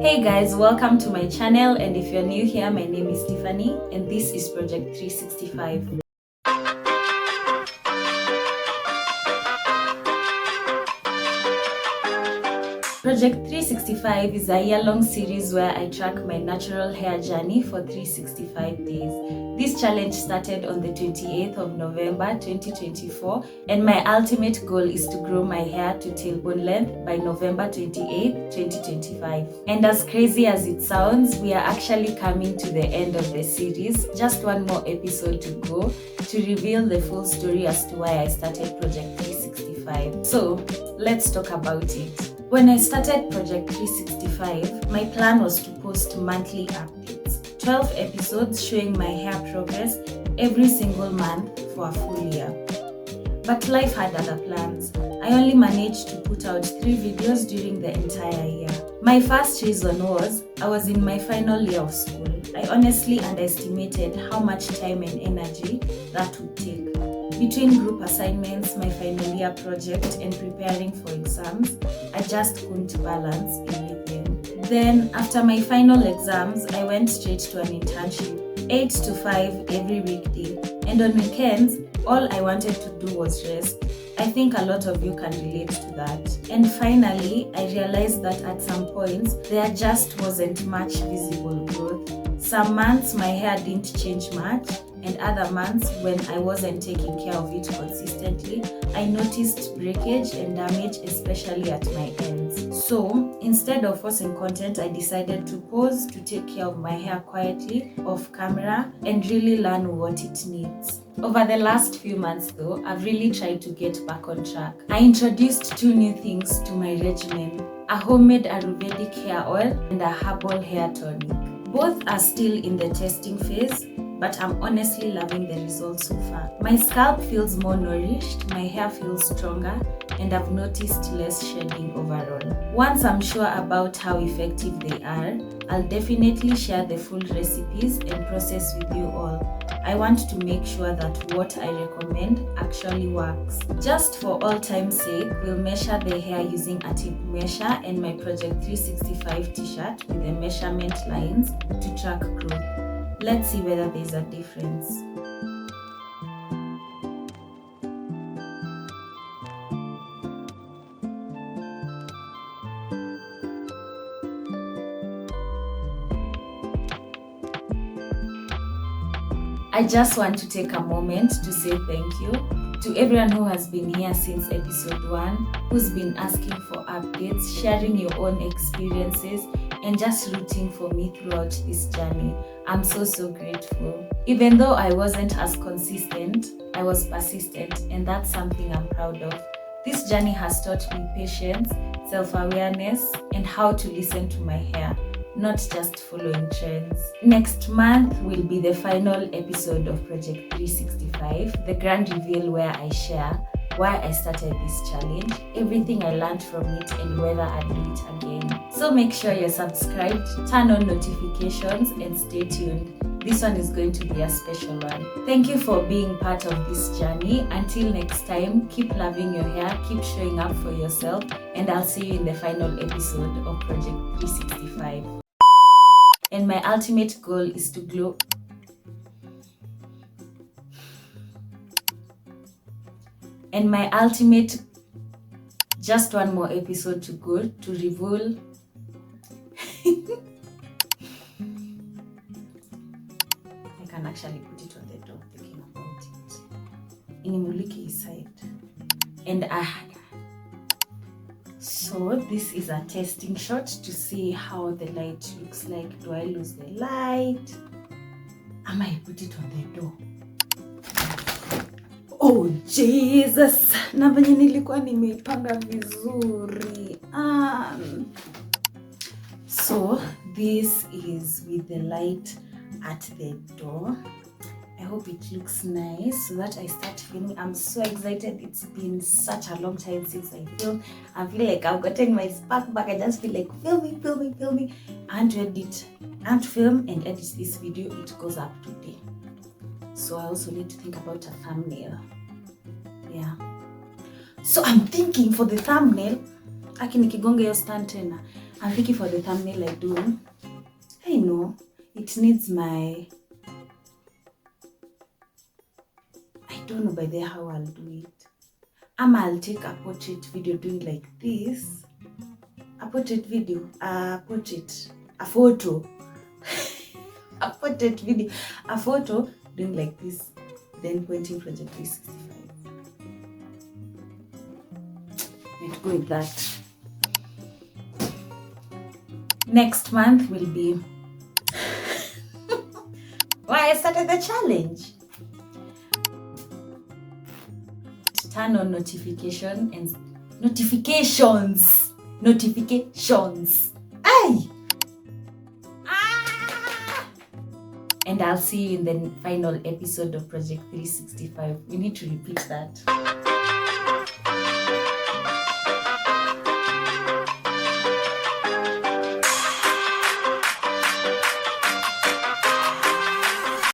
Hey guys, welcome to my channel, and if you're new here, my name is Tiffany and this is Project 365. Project 365 is a year-long series where I track my natural hair journey for 365 days. This challenge started on the 28th of November 2024, and my ultimate goal is to grow my hair to tailbone length by November 28th, 2025. And as crazy as it sounds, we are actually coming to the end of the series. Just one more episode to go to reveal the full story as to why I started Project 365. So, let's talk about it. When I started Project 365, my plan was to post monthly updates, 12 episodes showing my hair progress every single month for a full year. But life had other plans. I only managed to put out 3 videos during the entire year. My first reason was I was in my final year of school. I honestly underestimated how much time and energy that would take. Between group assignments, my final year project, and preparing for exams, I just couldn't balance everything. Then, after my final exams, I went straight to an internship, 8 to 5 every weekday. And on weekends, all I wanted to do was rest. I think a lot of you can relate to that. And finally, I realized that at some points, there just wasn't much visible growth. Some months, my hair didn't change much, and other months, when I wasn't taking care of it consistently, I noticed breakage and damage, especially at my ends. So, instead of forcing content, I decided to pause to take care of my hair quietly, off camera, and really learn what it needs. Over the last few months though, I've really tried to get back on track. I introduced 2 new things to my regimen: a homemade Ayurvedic hair oil and a herbal hair tonic. Both are still in the testing phase, but I'm honestly loving the results so far. My scalp feels more nourished, my hair feels stronger, and I've noticed less shedding overall. Once I'm sure about how effective they are, I'll definitely share the full recipes and process with you all. I want to make sure that what I recommend actually works. Just for all time's sake, we'll measure the hair using a tape measure and my Project 365 t-shirt with the measurement lines to track growth. Let's see whether there's a difference. I just want to take a moment to say thank you to everyone who has been here since episode 1, who's been asking for updates, sharing your own experiences, and just rooting for me throughout this journey. I'm so grateful. Even though I wasn't as consistent, I was persistent, and that's something I'm proud of. This journey has taught me patience, self-awareness, and how to listen to my hair, not just following trends. Next month will be the final episode of Project 365, the grand reveal where I share why I started this challenge, everything I learned from it, and whether I'd do it again. So make sure you're subscribed, turn on notifications, and stay tuned. This one is going to be a special one. Thank you for being part of this journey. Until next time, keep loving your hair, keep showing up for yourself, and I'll see you in the final episode of Project 365. And my ultimate goal is to glow. And my ultimate, just one more episode to go to reveal. I can actually put it on the door thinking about it. Inimulike side. And so this is a testing shot to see how the light looks like. Do I lose the light? I might put it on the door. Oh Jesus, na venye nilikuwa nimeipanga vizuri. So this is with the light at the door. I hope it looks nice so that I start filming. I'm so excited. It's been such a long time since I filmed. I feel like I've gotten my spark back. I just feel like filming. And to edit and film and edit this video, it goes up today. So I also need to think about a thumbnail. Yeah. So I'm thinking for the thumbnail, akinikigonga hiyo stand tena, I'm thinking for the thumbnail I do. I know it needs my, I don't know by the how I'll do it. I'll take a portrait video doing like this. A portrait video, a photo. A portrait video, a photo doing like this, then pointing Project 365. Let's go with that. Next month will be why I started the challenge. Turn on notifications. Aye. And I'll see you in the final episode of Project 365. We need to repeat that.